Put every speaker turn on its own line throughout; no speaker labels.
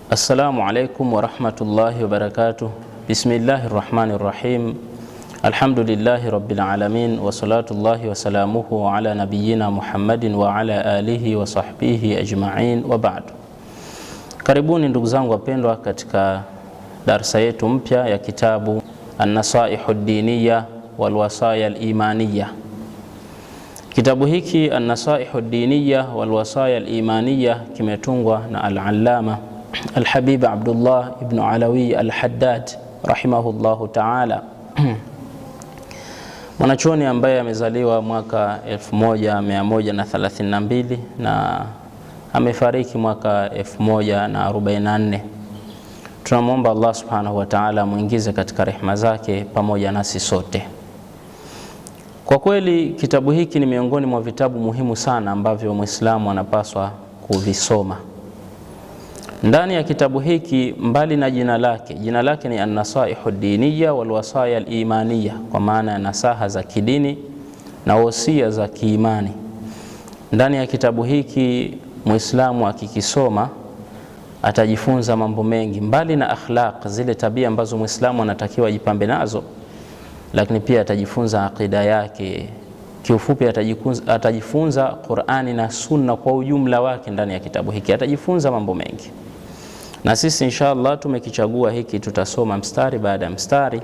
Assalamu alaikum wa rahmatullahi wa barakatuh. Bismillahir rahmanir rahim. Alhamdulillahi rabbil alamin wa salatullahi wa salamuhu ala nabiyyina Muhammadin wa ala alihi wa sahbihi ajma'in wa ba'du. Karibuni ndugu zangu wapendwa katika darsa yetu mpya ya kitabu An-Nasaihu ad-Diniyya wal Wasaya al-Imaniyya. Kitabu hiki An-Nasaihu ad-Diniyya wal Wasaya al-Imaniyya kimetungwa na al-Allama Al-Habib Abdullah ibn Alawi Al-Haddad rahimahullahu ta'ala, mwanachuoni ambaye amezaliwa mwaka 1132 na amefariki mwaka 1044. Tunamwomba Allah subhanahu wa ta'ala muingize katika rehema zake pamoja nasi sote. Kwa kweli kitabu hiki ni miongoni mwa vitabu muhimu sana ambavyo Muislamu anapaswa kuvisoma. Ndani ya kitabu hiki, mbali na jina lake ni An-Nasaihu ad-Diniyya wal Wasaya al-Imaniyya, kwa maana ya nasaha za kidini na wasia za kiimani. Ndani ya kitabu hiki Muislamu akikisoma atajifunza mambo mengi, mbali na akhlaq, zile tabia ambazo Muislamu anatakiwa ajipambe nazo, lakini pia atajifunza aqida yake. Kiufupi atajifunza Qur'ani na Sunna kwa ujumla wake. Ndani ya kitabu hiki atajifunza mambo mengi, na sisi inshallah tumekichagua hiki, tutasoma mstari baada ya mstari,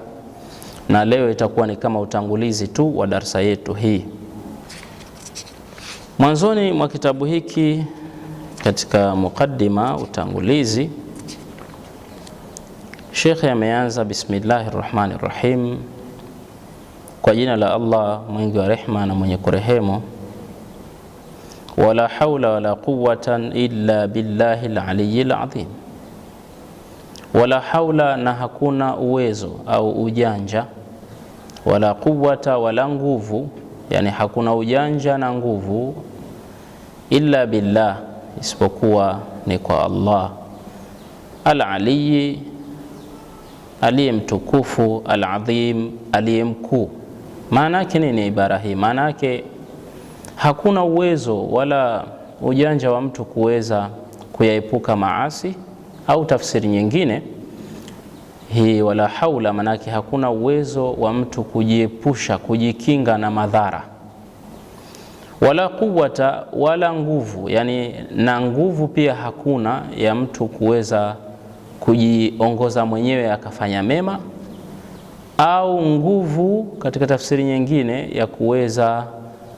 na leo itakuwa ni kama utangulizi tu wa darsa yetu hii. Mwanzoni mwa kitabu hiki, katika mukaddima, utangulizi, Sheikh ameanza bismillahir rahmanir rahim, kwa jina la Allah mwingi wa rehma na mwenye kurehemu. Wala hawla wala quwwatan illa billahi al-aliyyil azim. Wala hawla, na hakuna uwezo au ujanja, wala quwwata, wala nguvu, yani hakuna ujanja na nguvu, illa billah, isipokuwa ni kwa Allah, al-aliyyi, aliye mtukufu, al-azim, aliye mkuu. Maana yake nini ibara hii? Maana yake hakuna uwezo wala ujanja wa mtu kuweza kuyaepuka maasi, au tafsiri nyingine hii wala haula, maana yake hakuna uwezo wa mtu kujiepusha, kujikinga na madhara. Wala quwwata, wala nguvu, yani na nguvu pia hakuna ya mtu kuweza kujiongoza mwenyewe akafanya mema, au nguvu katika tafsiri nyingine ya kuweza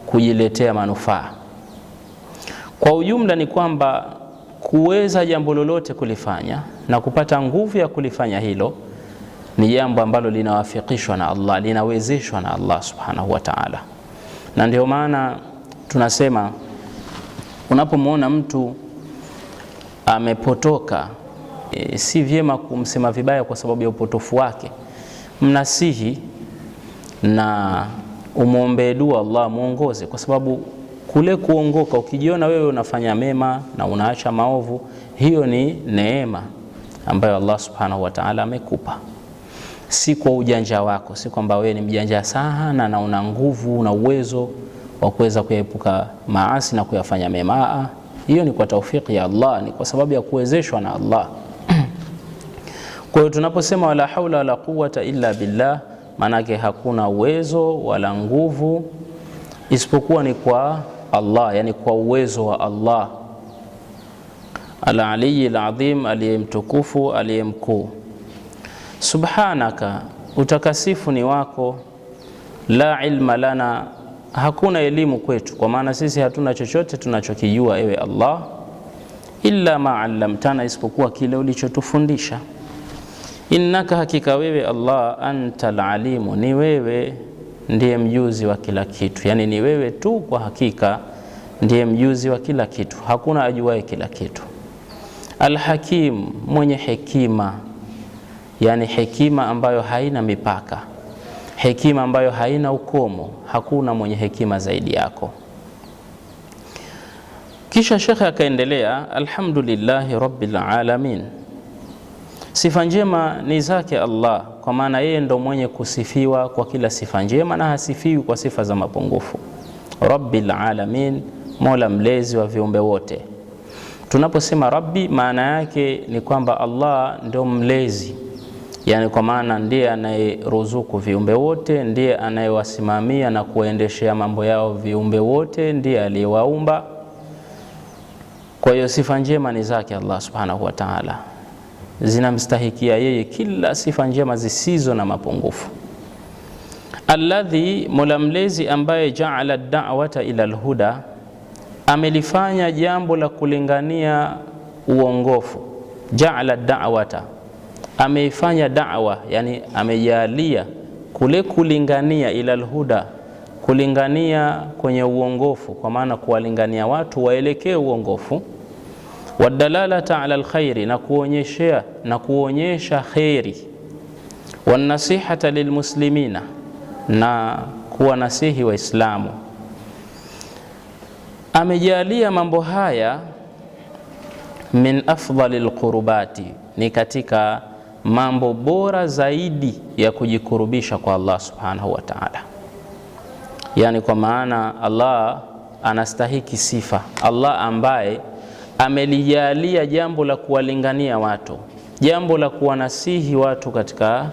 kujiletea manufaa. Kwa ujumla ni kwamba kuweza jambo lolote kulifanya na kupata nguvu ya kulifanya hilo ni jambo ambalo linawafikishwa na Allah, linawezeshwa na Allah subhanahu wa ta'ala. Na ndio maana tunasema unapomwona mtu amepotoka, si vyema kumsema vibaya kwa sababu ya upotofu wake. Mnasihi na umuombe dua Allah muongoze, kwa sababu kule kuongoka, ukijiona wewe unafanya mema na unaacha maovu, hiyo ni neema ambayo Allah subhanahu wa ta'ala amekupa, si kwa ujanja wako, si kwamba wewe ni mjanja sana na una nguvu na uwezo wa kuweza kuepuka maasi na kuyafanya mema. Hiyo ni kwa taufiki ya Allah, ni kwa sababu ya kuwezeshwa na Allah. Kwa hiyo tunaposema wala haula wala quwwata illa billah, manake hakuna uwezo wala nguvu isipokuwa ni kwa Allah, yani kwa uwezo wa Allah, al-aliyyil azim, aliyemtukufu, aliyemkuu. Subhanaka, utakasifu ni wako. La ilma lana, hakuna elimu kwetu, kwa maana sisi hatuna chochote tunachokijua ewe Allah. Illa ma allamtana, isipokuwa kile ulichotufundisha. Innaka, hakika wewe Allah, antal alimu, ni wewe ndiye mjuzi wa kila kitu, yani ni wewe tu kwa hakika ndiye mjuzi wa kila kitu, hakuna ajuaye kila kitu. Al-Hakim, mwenye hekima, yani hekima ambayo haina mipaka, hekima ambayo haina ukomo, hakuna mwenye hekima zaidi yako. Kisha shekhe akaendelea, alhamdulillahi rabbil alamin, sifa njema ni zake Allah, kwa maana yeye ndo mwenye kusifiwa kwa kila sifa njema na hasifiwi kwa sifa za mapungufu. Rabbil alamin, mola mlezi wa viumbe wote. Tunaposema Rabbi, maana yake ni kwamba Allah ndio mlezi, yani kwa maana ndiye anayeruzuku viumbe wote, ndiye anayewasimamia na kuendeshea mambo yao viumbe wote, ndiye aliyewaumba. Kwa hiyo sifa njema ni zake Allah subhanahu wa ta'ala, zinamstahikia yeye kila sifa njema zisizo na mapungufu. Alladhi, mola mlezi ambaye ja'ala ad-da'wata ila al-huda, amelifanya jambo la kulingania uongofu. Ja'ala ad-da'wata, ameifanya da'wa, yani amejalia kule kulingania ila al-huda, kulingania kwenye uongofu, kwa maana kuwalingania watu waelekee uongofu. Wadalalata ala alkhairi, na kuonyesha khairi. Wanasihata lilmuslimina, na kuwanasihi Waislamu. Amejalia mambo haya min afdali alqurbati, ni katika mambo bora zaidi ya kujikurubisha kwa Allah subhanahu wa ta'ala. Yani kwa maana Allah anastahiki sifa, Allah ambaye amelijalia jambo la kuwalingania watu, jambo la kuwanasihi watu katika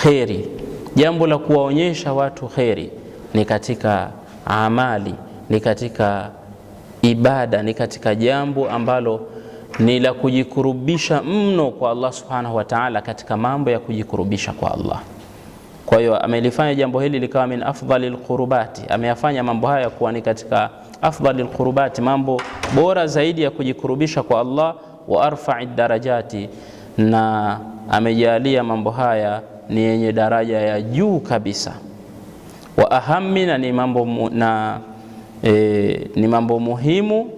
kheri, jambo la kuwaonyesha watu kheri, ni katika amali, ni katika ibada, ni katika jambo ambalo ni la kujikurubisha mno kwa Allah subhanahu wa ta'ala, katika mambo ya kujikurubisha kwa Allah. Kwa hiyo amelifanya jambo hili likawa min afdalil qurbati, ameyafanya mambo haya kuwa ni katika afdalil qurbati, mambo bora zaidi ya kujikurubisha kwa Allah. Wa arfa'id darajati, na amejalia mambo haya ni yenye daraja ya juu kabisa. Wa ahammi, na ni mambo muhimu.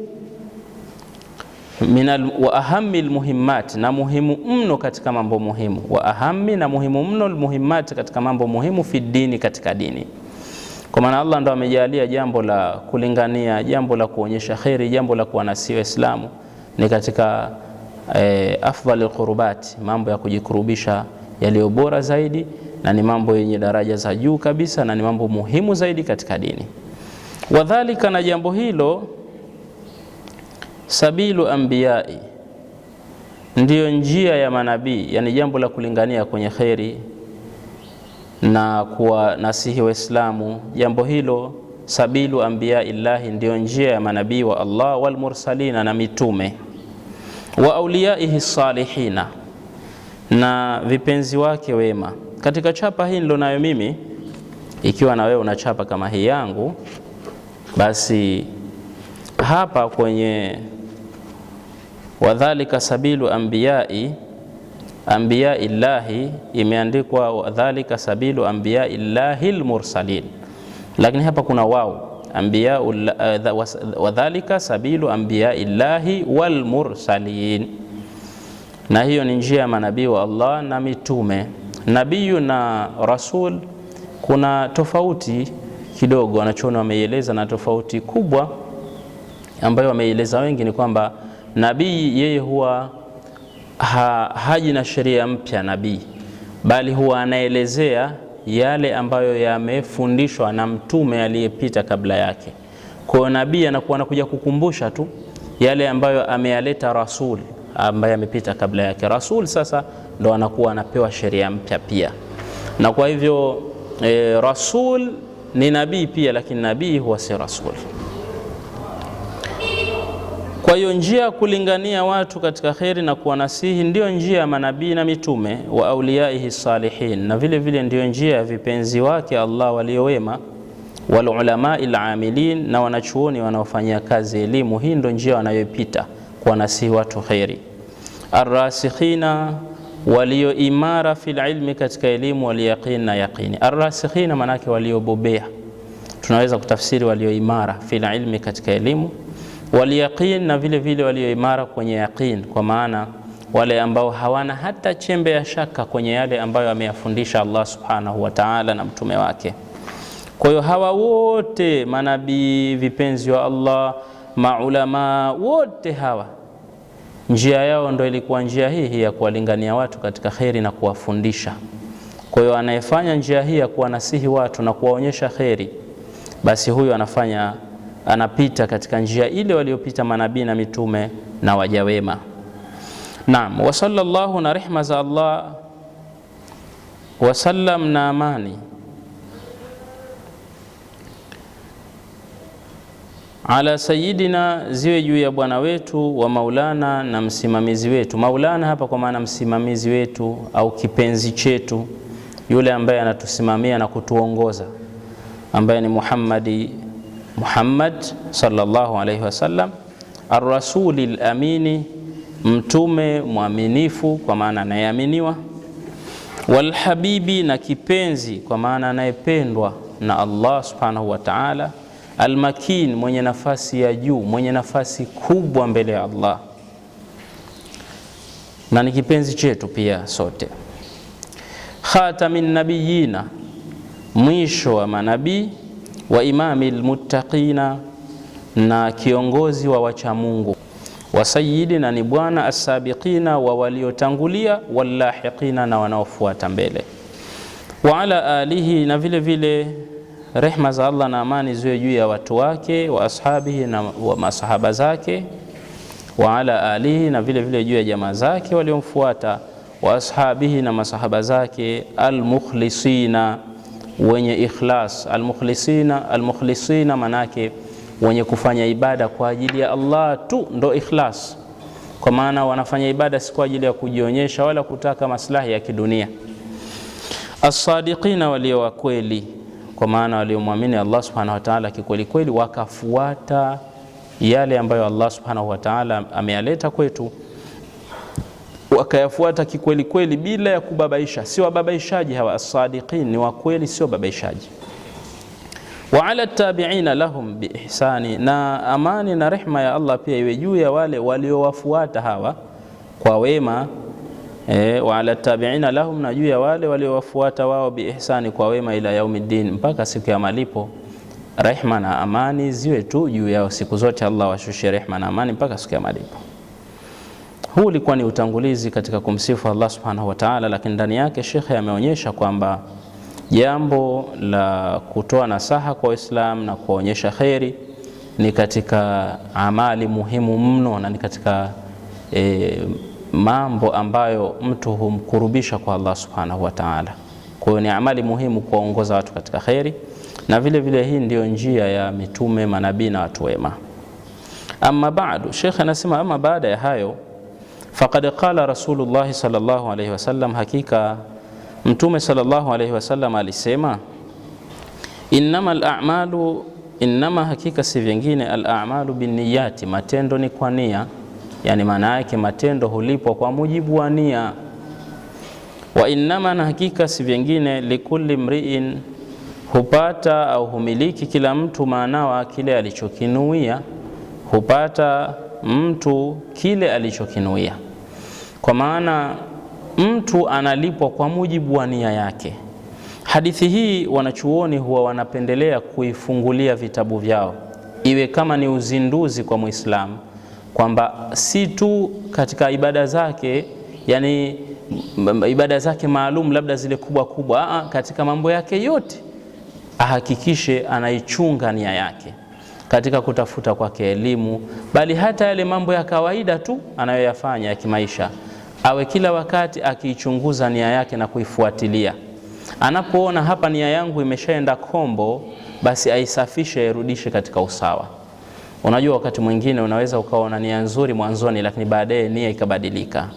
Wa ahammi almuhimmat, na muhimu mno katika mambo muhimu. Wa ahammi, na muhimu mno almuhimmat, katika mambo muhimu fi dini, katika dini. Kwa maana Allah ndo amejalia jambo la kulingania, jambo la kuonyesha khairi, jambo la kuwanasihi Waislamu ni katika afdalil qurbati, mambo ya kujikurubisha yaliyo bora zaidi, na ni mambo yenye daraja za juu kabisa, na ni mambo muhimu zaidi katika dini. Wadhalika, na jambo hilo, sabilu anbiyai, ndiyo njia ya manabii, yani jambo la kulingania kwenye khairi na kuwanasihi Waislamu, jambo hilo sabilu anbiya illahi, ndiyo njia ya manabii wa Allah, wal mursalina, na mitume, wa auliyaihi salihina, na vipenzi wake wema. Katika chapa hii nilo nayo mimi, ikiwa na wewe una chapa kama hii yangu, basi hapa kwenye wadhalika sabilu anbiya illahi imeandikwa wadhalika sabilu anbiya illahi almursalin, lakini hapa kuna wao anbiya, wadhalika sabilu anbiya illahi walmursalin, na hiyo ni njia ya manabii wa Allah na mitume. Nabiyu na rasul kuna tofauti kidogo, wanachoona wameieleza, na tofauti kubwa ambayo wameieleza wengi ni kwamba nabii yeye huwa haji na sheria mpya nabii, bali huwa anaelezea yale ambayo yamefundishwa na mtume aliyepita kabla yake. Kwa hiyo nabii anakuwa anakuja kukumbusha tu yale ambayo ameyaleta rasul ambaye amepita kabla yake. Rasul sasa ndo anakuwa anapewa sheria mpya pia, na kwa hivyo rasul ni nabii pia, lakini nabii huwa si rasul. Kwa hiyo njia ya kulingania watu katika khairi na kuwanasihi ndio njia ya manabii na mitume, wa auliyaihi salihin, na vile vile ndio njia ya vipenzi wake Allah waliowema, wal ulamai al-amilin, na wanachuoni wanaofanyia kazi elimu. Hii ndio njia wanayopita kuwanasihi watu khairi. Ar-rasikhina, walio imara fil ilmi, katika elimu, wal yaqin, na yaqini. Ar-rasikhina manake waliobobea, tunaweza kutafsiri walio imara fil ilmi, katika elimu, wal yaqin, na vile vile walio imara kwenye yaqin, kwa maana wale ambao hawana hata chembe ya shaka kwenye yale ambayo ameyafundisha Allah subhanahu wa ta'ala na mtume wake. Kwa hiyo hawa wote manabii, vipenzi wa Allah, maulama, wote hawa njia yao ndio ilikuwa njia hii ya kuwalingania watu katika khairi na kuwafundisha. Kwa hiyo anayefanya njia hii ya kuwanasihi watu na kuwaonyesha khairi, basi huyo anapita katika njia ile waliopita manabii na mitume na waja wema. Naam, wa sallallahu, na rehma za Allah, wa sallam, na amani, ala sayidina, ziwe juu ya bwana wetu, wa maulana, na msimamizi wetu. Maulana hapa kwa maana msimamizi wetu au kipenzi chetu, yule ambaye anatusimamia na kutuongoza, ambaye ni Muhammad sallallahu alayhi wasallam, ar-rasulil amini, mtume mwaminifu kwa maana anayeaminiwa, wal habibi, na kipenzi kwa maana anayependwa na Allah subhanahu wa ta'ala, al-makin, mwenye nafasi ya juu, mwenye nafasi kubwa mbele ya Allah, na ni kipenzi chetu pia sote. Khatamin nabiyina, mwisho wa manabii, wa imamil muttaqina, na kiongozi wa wacha Mungu, wa sayyidina, ni bwana as-sabiqina, wa waliotangulia, wallahiqina, na wanaofuata mbele, wa ala alihi, na vile vile rehma za Allah na amani ziwe juu ya watu wake, wa ashabihi, na wa masahaba zake, wa ala alihi, na vile vile juu ya jamaa zake waliomfuata, wa ashabihi, na masahaba zake, almukhlisina, wenye ikhlas. Almukhlisina manake wenye kufanya ibada kwa ajili ya Allah tu, ndo ikhlas, kwa maana wanafanya ibada si kwa ajili ya kujionyesha wala kutaka maslahi ya kidunia. As-sadiqina, walio wa kweli, kwa maana waliomwamini Allah subhanahu wa ta'ala kikweli kweli, wakafuata yale ambayo Allah subhanahu wa ta'ala ameyaleta kwetu, wakayafuata kikweli kweli bila ya kubabaisha. Si wababaishaji hawa, as-sadiqin ni wa kweli, sio babaishaji. Wa ala tabi'ina lahum bi ihsani, na amani na rehma ya Allah pia iwe juu ya wale waliowafuata hawa kwa wema. Wa ala tabi'ina lahum, na juu ya wale waliowafuata wao bi ihsani, kwa wema, ila yaumiddin, mpaka siku ya malipo. Rehma na amani ziwe tu juu yao siku zote, Allah washushe rehma na amani mpaka siku ya malipo. Huu ulikuwa ni utangulizi katika kumsifu Allah subhanahu wa ta'ala, lakini ndani yake shekhe ameonyesha kwamba jambo la kutoa nasaha kwa Uislamu na kuonyesha kheri ni katika amali muhimu mno, na ni katika mambo ambayo mtu humkurubisha kwa Allah subhanahu wa ta'ala. Kwa hiyo ni amali muhimu kuwaongoza watu katika kheri, na vile vile hii ndio njia ya mitume, manabii na watu wema. Amma ba'du, shekhe anasema ama baada ya hayo, faqad qala Rasulullah sallallahu alayhi wasallam, hakika mtume sallallahu alayhi wasallam alisema, innamal a'malu, innama, hakika si vingine, al-a'malu binniyati, matendo ni kwa nia. Yani maana yake matendo hulipwa kwa mujibu wa nia. Wa innama, na hakika si vingine, likulli mri'in, hupata au humiliki kila mtu maanawa kile alichokinuia, hupata mtu kile alichokinuia, kwa maana mtu analipwa kwa mujibu wa nia yake. Hadithi hii wanachuoni huwa wanapendelea kuifungulia vitabu vyao, iwe kama ni uzinduzi kwa Muislamu, kwamba si tu katika ibada zake, yani ibada zake maalum labda zile kubwa kubwa, katika mambo yake yote ahakikishe anaichunga nia yake katika kutafuta kwake elimu, bali hata yale mambo ya kawaida tu anayoyafanya ya kimaisha, awe kila wakati akiichunguza nia yake na kuifuatilia. Anapoona hapa nia yangu imeshaenda kombo, basi aisafishe, airudishe katika usawa. Unajua wakati mwingine unaweza ukaona nia nzuri mwanzoni, lakini baadaye nia ikabadilika.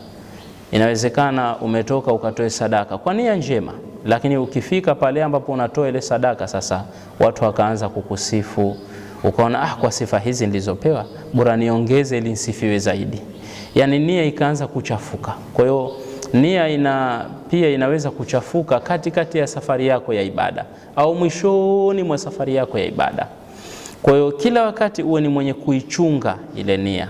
Inawezekana umetoka ukatoe sadaka kwa nia njema, lakini ukifika pale ambapo unatoa ile sadaka, sasa watu wakaanza kukusifu, ukaona kwa sifa hizi nilizopewa bora niongeze ili nisifiwe zaidi. Yani nia ikaanza kuchafuka. Kwa hiyo nia pia inaweza kuchafuka katikati ya safari yako ya ibada au mwishoni mwa safari yako ya ibada. Kwa hiyo kila wakati uwe ni mwenye kuichunga ile nia.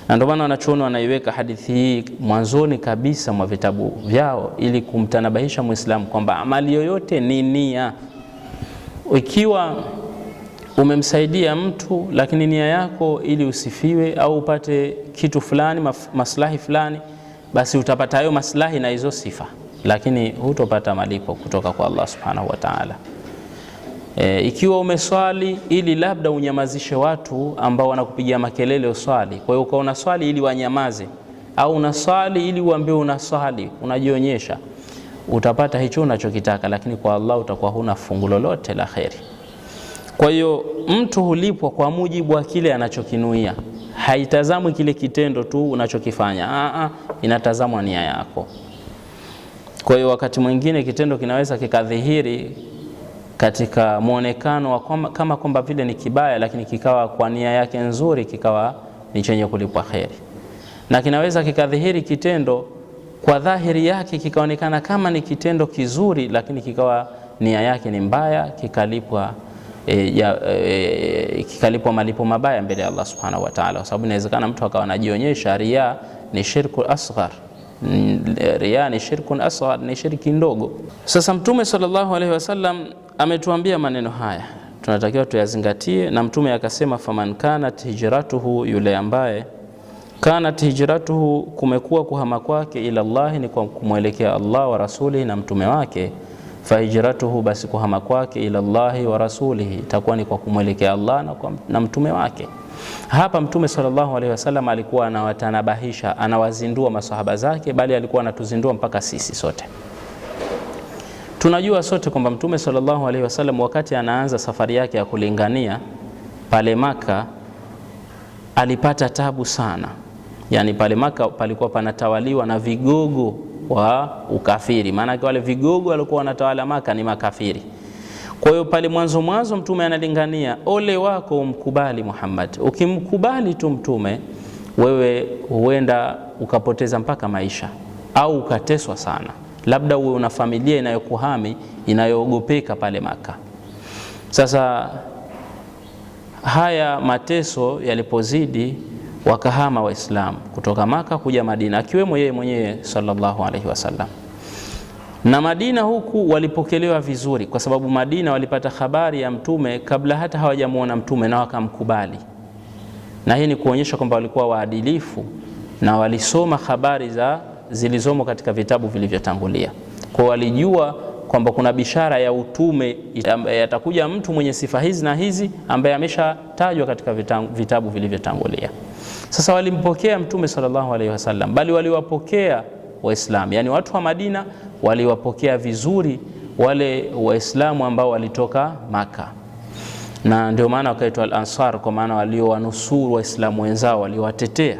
Na ndio maana wanachuoni wanaiweka hadithi hii mwanzoni kabisa mwa vitabu vyao, ili kumtanabahisha Muislamu kwamba amali yoyote ni nia. Ikiwa umemsaidia mtu lakini nia yako ili usifiwe au upate kitu fulani, maslahi fulani, basi utapata hayo maslahi na hizo sifa, lakini hutopata malipo kutoka kwa Allah subhanahu wa ta'ala. Ikiwa umeswali ili labda unyamazishe watu ambao wanakupigia makelele uswali, kwa hiyo ukaona swali ili wanyamaze, au unaswali ili uambie unaswali, unajionyesha, utapata hicho unachokitaka, lakini kwa Allah utakuwa huna fungu lolote la kheri. Kwa hiyo mtu hulipwa kwa mujibu wa kile anachokinuia. Haitazamwi kile kitendo tu unachokifanya, inatazamwa nia yako. Kwa hiyo wakati mwingine kitendo kinaweza kikadhihiri katika muonekano wa kama kwamba vile ni kibaya, lakini kikawa kwa nia yake nzuri kikawa ni chenye kulipwa kheri, na kinaweza kikadhihiri kitendo kwa dhahiri yake kikaonekana kama ni kitendo kizuri, lakini kikawa nia yake ni mbaya, kikalipwa kikalipwa malipo mabaya mbele ya Allah subhanahu wa ta'ala, kwa sababu inawezekana mtu akawa anajionyesha. Riya ni shirku asghar, riya ni shirkun asghar, ni shirki ndogo. Sasa Mtume sallallahu alaihi wasallam ametuambia maneno haya, tunatakiwa tuyazingatie. Na Mtume akasema, faman kanat hijratuhu, yule ambaye kanat hijratuhu, kumekuwa kuhama kwake, ila Allah, ni kwa kumwelekea Allah wa rasulihi, na mtume wake, fahijratuhu, basi kuhama kwake, ila Allahi wa rasulihi, itakuwa ni kwa kumwelekea Allah na mtume wake. Hapa Mtume sallallahu alaihi wasallam alikuwa anawatanabahisha, anawazindua masahaba zake, bali alikuwa anatuzindua mpaka sisi sote. Tunajua sote kwamba Mtume sallallahu alaihi wasallam wakati anaanza safari yake ya kulingania pale Maka alipata tabu sana. Yani pale Maka palikuwa panatawaliwa na vigogo wa ukafiri, maana wale vigogo walikuwa wanatawala Maka ni makafiri. Kwa hiyo pale mwanzo Mtume analingania, ole wako umkubali Muhammad. Ukimkubali tu Mtume, wewe huenda ukapoteza mpaka maisha au ukateswa sana, labda uwe una familia inayokuhami, inayoogopeka pale Maka. Sasa haya mateso yalipozidi, wakahama Waislamu kutoka Maka kuja Madina, akiwemo yeye mwenyewe sallallahu alaihi wasallam. Na Madina huku walipokelewa vizuri, kwa sababu Madina walipata habari ya Mtume kabla hata hawajamuona Mtume, na wakamkubali. Na hii ni kuonyesha kwamba walikuwa waadilifu na walisoma habari zilizomo katika vitabu vilivyotangulia. Kwa walijua kwamba kuna bishara ya utume, yatakuja mtu mwenye sifa hizi na hizi ambaye ameshatajwa katika vitabu vilivyotangulia. Sasa walimpokea Mtume sallallahu alaihi wasallam, bali waliwapokea Waislamu, yani watu wa Madina waliwapokea vizuri wale Waislamu ambao walitoka Maka, na ndio maana wakaitwa al-Ansar, kwa maana waliowanusuru Waislamu wenzao, waliowatetea.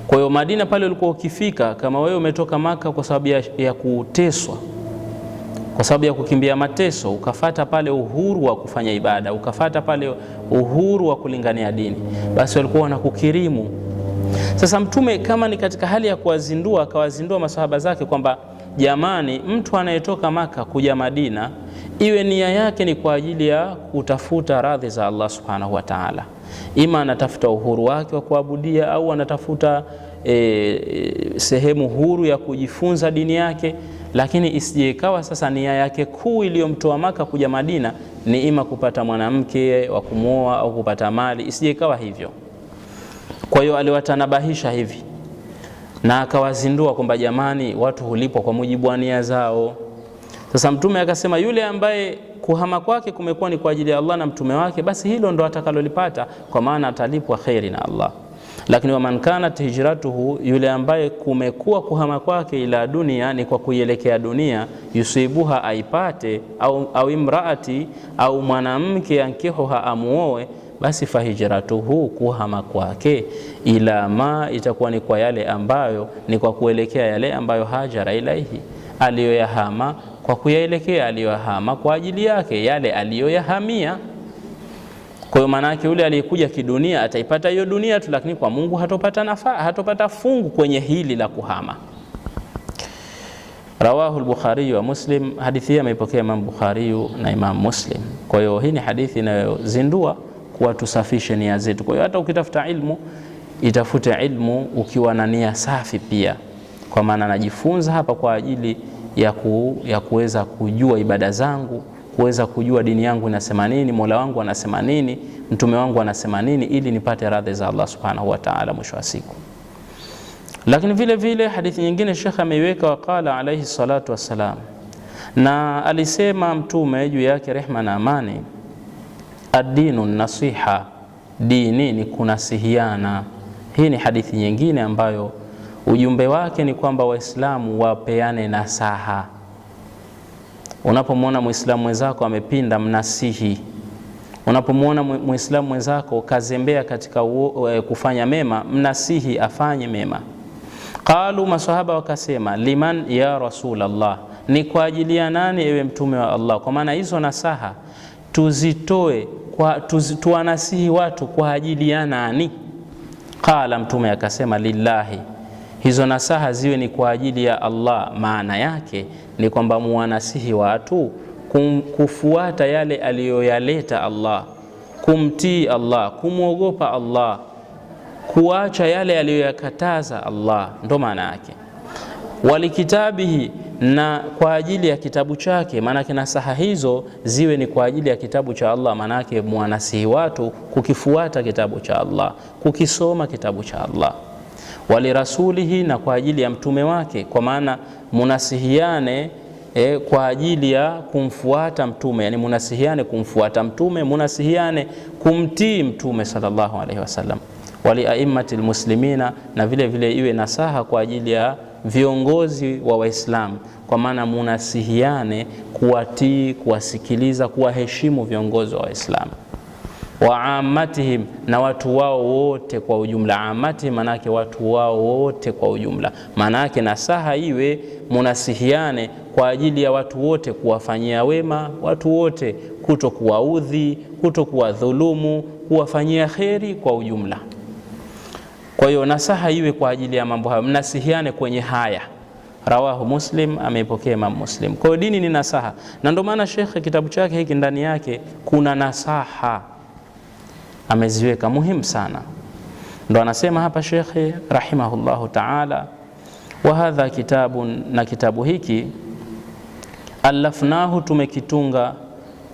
Kwa hiyo Madina pale ulikuwa ukifika, kama wewe umetoka Maka kwa sababu ya kuteswa, kwa sababu ya kukimbia mateso, ukafata pale uhuru wa kufanya ibada, ukafata pale uhuru wa kulingania dini, basi walikuwa wanakukirimu. Sasa Mtume kama ni katika hali ya kuwazindua, akawazindua masahaba zake kwamba jamani, mtu anayetoka Maka kuja Madina, iwe nia yake ni kwa ajili ya kutafuta radhi za Allah subhanahu wa ta'ala. Ima anatafuta uhuru wake wa kuabudia, au anatafuta sehemu huru ya kujifunza dini yake, lakini isije ikawa sasa nia yake kuu iliyomtoa Maka kuja Madina ni ima kupata mwanamke wa kumwoa au kupata mali, isije ikawa hivyo. Kwa hiyo aliwatanabahisha hivi na akawazindua kwamba jamani, watu hulipwa kwa mujibu wa nia zao. Sasa Mtume akasema, yule ambaye kuhama kwake kumekuwa ni kwa ajili ya Allah na mtume wake, basi hilo ndo atakalolipata, kwa maana atalipwa khairi na Allah. Lakini waman kanat hijratuhu, yule ambaye kumekuwa kuhama kwake ila dunia, ni kwa kuielekea dunia, yusibuha, aipate, au imraati, au mwanamke ankihuha, amuoe, basi fahijratuhu, kuhama kwake, ila ma, itakuwa ni kwa yale ambayo ni kwa kuelekea yale ambayo hajara ilaihi, aliyoyahama kwa kuyaelekea, aliyoyahama kwa ajili yake, yale aliyoyahamia. Kwa hiyo maana yake yule aliyekuja kidunia ataipata hiyo dunia tu, lakini kwa Mungu hatopata fungu kwenye hili la kuhama. Rawahu al-Bukhari wa Muslim, hadithi hii ameipokea Imam Bukhari na Imam Muslim. Kwa hiyo hii ni hadithi inayozindua kuwa tusafishe nia zetu. Kwa hiyo hata ukitafuta ilmu, itafute ilmu ukiwa na nia safi pia, kwa maana najifunza hapa kwa ajili ya kuweza kujua ibada zangu, kuweza kujua dini yangu inasema nini, Mola wangu anasema nini, mtume wangu anasema nini, ili nipate radhi za Allah subhanahu wa ta'ala mwisho wa siku. Lakini vile vile hadithi nyingine Sheikh ameiweka, waqala alayhi salatu wassalam, Na alisema Mtume juu yake rehma na amani, ad-dinu nasiha, dini ni kunasihiana. Hii ni hadithi nyingine ambayo ujumbe wake ni kwamba Waislamu wapeane nasaha. Unapomwona Muislamu mwenzako amepinda, mnasihi. Unapomwona Muislamu mwenzako kazembea katika kufanya mema, mnasihi afanye mema. Qalu, maswahaba wakasema, liman ya Rasulullah, ni kwa ajili ya nani ewe mtume wa Allah? Kwa maana hizo nasaha tuzitoe tuwanasihi watu kwa ajili ya nani? Qala, mtume akasema, lillahi, hizo nasaha ziwe ni kwa ajili ya Allah. Maana yake ni kwamba muwanasihi watu kufuata yale aliyoyaleta Allah, kumtii Allah, kumwogopa Allah, kuacha yale aliyoyakataza Allah, ndo maana yake. Walikitabihi, na kwa ajili ya kitabu chake. Maana yake nasaha hizo ziwe ni kwa ajili ya kitabu cha Allah. Maana yake muwanasihi watu kukifuata kitabu cha Allah, kukisoma kitabu cha Allah. Walirasulihi, na kwa ajili ya mtume wake, kwa maana munasihiane kwa ajili ya kumfuata mtume, yani munasihiane kumfuata mtume, munasihiane kumtii mtume sallallahu alaihi wasallam. Wali aimmatil muslimina, na vile vile iwe nasaha kwa ajili ya viongozi wa Waislamu, kwa maana munasihiane kuwatii, kuwasikiliza, kuwaheshimu viongozi wa Waislamu. Wa ammatihim, na watu wao wote kwa ujumla. Ammatihim manake watu wao wote kwa ujumla. Manake nasaha iwe munasihiane kwa ajili ya watu wote, kuwafanyia wema watu wote, kuto kuwaudhi, kuto kuwadhulumu, kuwafanyia kheri kwa ujumla. Kwa hiyo nasaha iwe kwa ajili ya mambo hayo, mnasihiane kwenye haya. Rawahu Muslim, ameipokea Imam Muslim. Kwa hiyo dini ni nasaha, na ndio maana Sheikh kitabu chake hiki ndani yake kuna nasaha ameziweka muhimu sana. Ndo anasema hapa Sheikh rahimahullahu ta'ala, wa hadha kitabun, na kitabu hiki alafnahu, tumekitunga,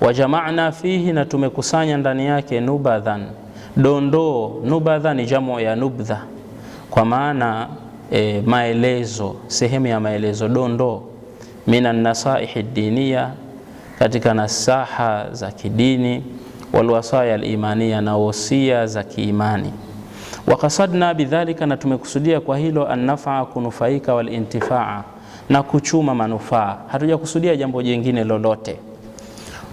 wa jama'na fihi, na tumekusanya ndani yake, nubadhan, dondoo. Nubadha ni jamu ya nubdha, kwa maana maelezo, sehemu ya maelezo, dondoo. Minan nasaihi diniya, katika nasaha za kidini, walwasaya alimaniya, na wosia za kiimani. Wakasadna bidhalika, na tumekusudia kwa hilo, annafaa, kunufaika, walintifaa, na kuchuma manufaa. Hatujakusudia jambo jingine lolote.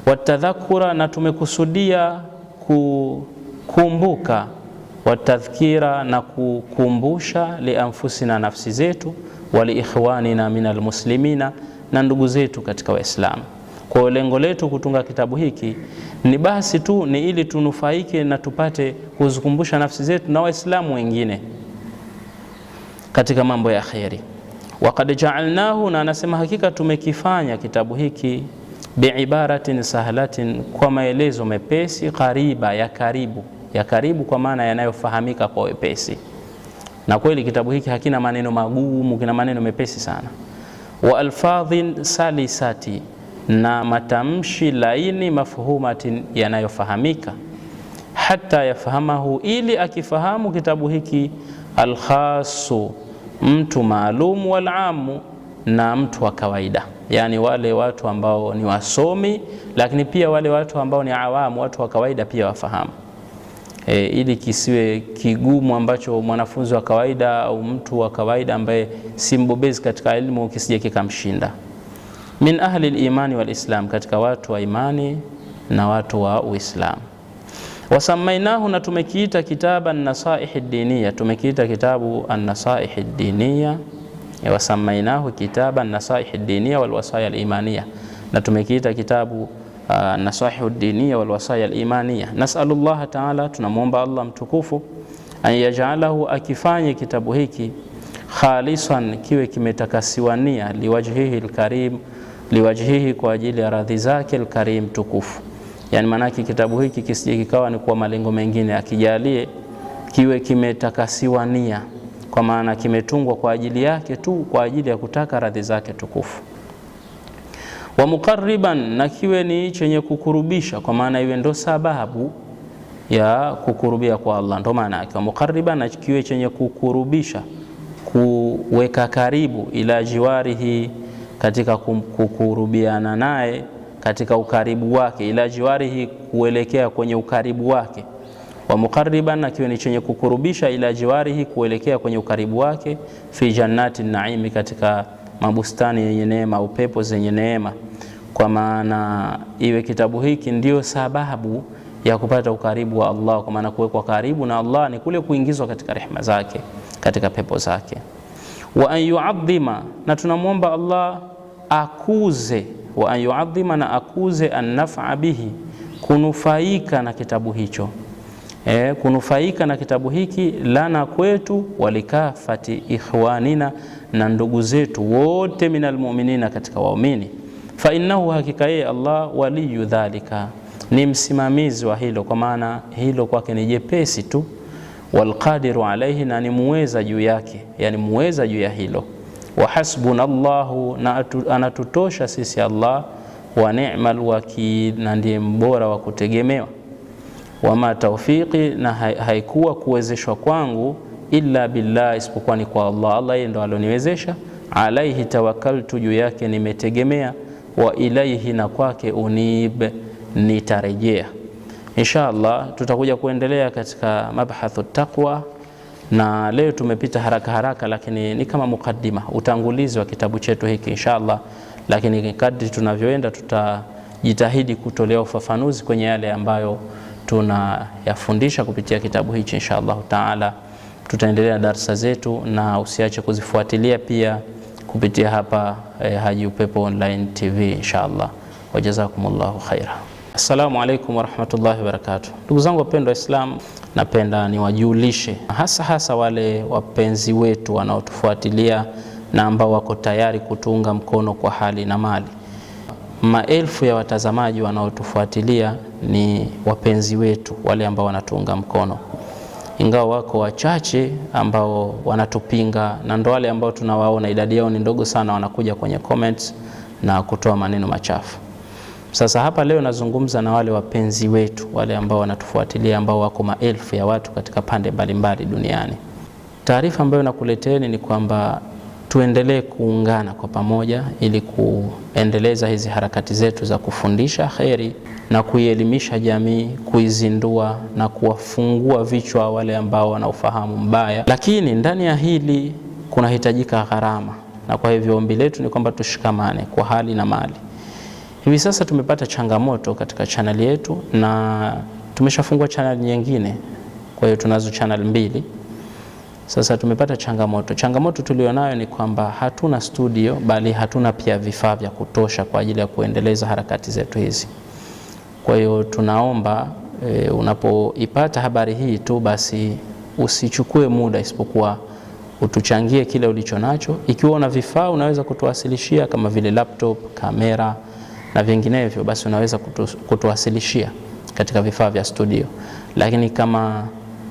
Watadhakura, na tumekusudia kukumbuka, watadhkira, na kukumbusha, lianfusina, nafsi zetu, waliikhwanina minal muslimina, na ndugu zetu katika Waislamu. Kwa lengo letu kutunga kitabu hiki ni basi tu ni ili tunufaike na tupate kuzikumbusha nafsi zetu na Waislamu wengine katika mambo ya kheri. Waqad ja'alnahu, na anasema hakika tumekifanya kitabu hiki, biibaratin sahlatin, kwa maelezo mepesi, qariba, ya karibu. Ya karibu kwa maana yanayofahamika kwa wepesi. Na kweli kitabu hiki hakina maneno magumu, kina maneno mepesi sana. Wa alfadhin salisati, na matamshi laini, mafhumatin, yanayofahamika. Hata yafahamahu, ili akifahamu kitabu hiki, alkhasu, mtu maalum, walamu, na mtu wa kawaida, yani wale watu ambao ni wasomi, lakini pia wale watu ambao ni awamu, watu wa kawaida pia wafahamu. Ili kisiwe kigumu ambacho mwanafunzi wa kawaida au mtu wa kawaida ambaye si mbobezi katika elimu kisije kikamshinda. Min ahli al-imani wal-islam, katika watu wa imani na watu wa Uislamu. Wasamainahu, na tumekiita kitabu an-nasaih ad-diniya, tumekiita kitabu an-nasaih ad-diniya. Wasamainahu kitabu an-nasaih ad-diniya wal-wasaya al-imaniya, na tumekiita kitabu an-nasaih ad-diniya wal-wasaya al-imaniya. Nas'alullah ta'ala, tunamuomba Allah mtukufu, an yaj'alahu, akifanye kitabu hiki, khalisan, kiwe kimetakasiwa nia, liwajhihi al-karim, liwajhihi, kwa ajili ya radhi zake, al-karim, tukufu. Yani manaki kitabu hiki kisije kikawa ni kwa malengo mengine, akijalie kiwe kimetakasiwa nia, kwa maana kimetungwa kwa ajili yake tu, kwa ajili ya kutaka radhi zake tukufu. Wa muqarriban, na kiwe ni chenye kukurubisha, kwa maana iwe ndo sababu ya kukurubia kwa Allah, ndo maana yake. Wa muqarriban, na kiwe chenye kukurubisha, kuweka karibu, ila jiwarihi, katika kukurubiana naye katika ukaribu wake, ila jiwarihi, kuelekea kwenye ukaribu wake, wa muqarriban, akiwa ni chenye kukurubisha, ila jiwarihi, kuelekea kwenye ukaribu wake, fi jannati naimi, katika mabustani yenye neema, upepo zenye neema. Kwa maana iwe kitabu hiki ndio sababu ya kupata ukaribu wa Allah, kwa maana kuwekwa karibu na Allah ni kule kuingizwa katika rehema zake, katika pepo zake. Wa an yu'adhima, na tunamwomba Allah akuze, wa an yu'adhima, na akuze, an-naf'a bihi, kunufaika na kitabu hicho, kunufaika na kitabu hiki, lana, kwetu, walikafati ikhwanina, na ndugu zetu wote, minal mu'minina, katika waumini. Fa innahu, hakika yeye Allah, waliyu dhalika, ni msimamizi wa hilo, kwa maana hilo kwake ni jepesi tu, walqadiru alaihi, na ni muweza juu yake, yani muweza juu ya hilo. Wa hasbunallahu, na anatutosha sisi Allah, wa ni'mal wakil, na ndiye mbora wa kutegemewa. Wama tawfiqi, na haikuwa kuwezeshwa kwangu, illa billah, isipokuwa ni kwa Allah. Allah yeye ndo aloniwezesha. Alaihi tawakkaltu, juu yake nimetegemea. Wa ilaihi, na kwake unib, nitarejea. Insha Allah tutakuja kuendelea katika mabhathu taqwa, na leo tumepita haraka haraka, lakini ni kama mukaddima, utangulizi wa kitabu chetu hiki insha Allah. Lakini kadri tunavyoenda tutajitahidi kutolea ufafanuzi kwenye yale ambayo tunayafundisha kupitia kitabu hichi insha Allah taala. Tutaendelea darasa zetu, na usiache kuzifuatilia pia kupitia hapa Haji Upepo Online TV insha Allah. Wajazakumullahu khaira. Assalamu alaikum warahmatullahi wabarakatuh. Ndugu zangu wapendwa Waislamu, napenda niwajulishe hasa wale wapenzi wetu wanaotufuatilia na ambao wako tayari kutuunga mkono kwa hali na mali. Maelfu ya watazamaji wanaotufuatilia ni wapenzi wetu, wale ambao wanatuunga mkono, ingawa wako wachache ambao wanatupinga, na ndo wale ambao tunawaona idadi yao ni ndogo sana, wanakuja kwenye comments na kutoa maneno machafu. Sasa hapa leo nazungumza na wale wapenzi wetu, wale ambao wanatufuatilia, ambao wako maelfu ya watu katika pande mbalimbali duniani. Taarifa ambayo nakuleteeni ni kwamba tuendelee kuungana kwa pamoja ili kuendeleza hizi harakati zetu za kufundisha kheri na kuielimisha jamii, kuizindua na kuwafungua vichwa wale ambao wanaofahamu mbaya. Lakini ndani ya hili kunahitajika gharama, na kwa hivyo ombi letu ni kwamba tushikamane kwa hali na mali. Hivi sasa tumepata changamoto katika channel yetu, na tumeshafungua channel nyingine, kwa hiyo tunazo channel mbili. Sasa tumepata changamoto tulionayo ni kwamba hatuna studio, bali hatuna pia vifaa vya kutosha kwa ajili ya kuendeleza harakati zetu hizi. Kwa hiyo tunaomba unapoipata habari hii tu, basi usichukue muda, isipokuwa utuchangie kile ulicho nacho. Ikiwa una vifaa unaweza kutuwasilishia kama vile laptop, kamera na vinginevyo, basi unaweza kutuwasilishia katika vifaa vya studio. Lakini kama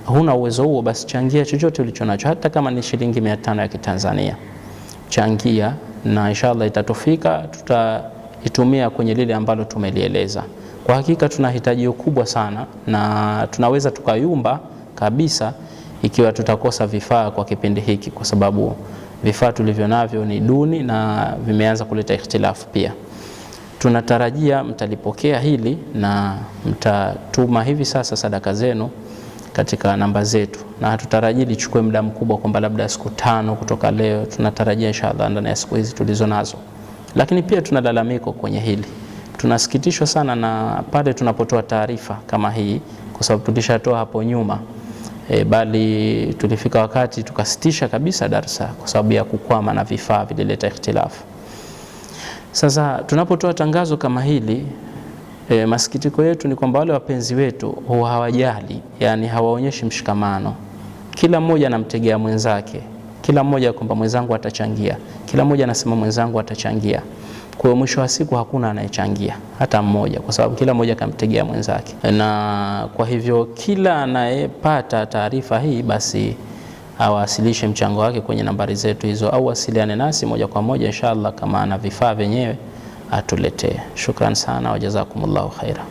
huna uwezo huo, basi changia chochote ulicho nacho, hata kama ni shilingi 500 ya Kitanzania. Changia na inshallah itatufika, tutaitumia kwenye lile ambalo tumelieleza. Kwa hakika tuna hitaji kubwa sana, na tunaweza tukayumba kabisa ikiwa tutakosa vifaa kwa kipindi hiki, kwa sababu vifaa tulivyo navyo ni duni na vimeanza kuleta ikhtilafu pia. Tunatarajia mtalipokea hili na mtatuma hivi sasa sadaka zenu katika namba zetu, na hatutarajii lichukue muda mkubwa, kwamba labda siku 5 kutoka leo. Tunatarajia inshallah ndani ya siku hizi tulizo nazo. Lakini pia tuna lalamiko kwenye hili. Tunasikitishwa sana na pale tunapotoa taarifa kama hii, kwa sababu tulishatoa hapo nyuma, bali tulifika wakati tukasitisha kabisa darasa kwa sababu ya kukwama na vifaa vilileta ikhtilafu. Sasa tunapotoa tangazo kama hili, masikitiko yetu ni kwamba wale wapenzi wetu hawajali, yani hawaonyeshi mshikamano. Kila mmoja anamtegea mwenzake, kila mmoja kwamba mwenzangu atachangia, kila mmoja anasema mwenzangu atachangia. Kwa hiyo mwisho wa siku hakuna anayechangia hata mmoja, kwa sababu kila mmoja kamtegea mwenzake. Na kwa hivyo kila anayepata taarifa hii, basi awasilishe mchango wake kwenye nambari zetu hizo, au wasiliane nasi moja kwa moja inshallah, kama ana vifaa vyenyewe atuletee. Shukran sana, wajazakumullahu khaira.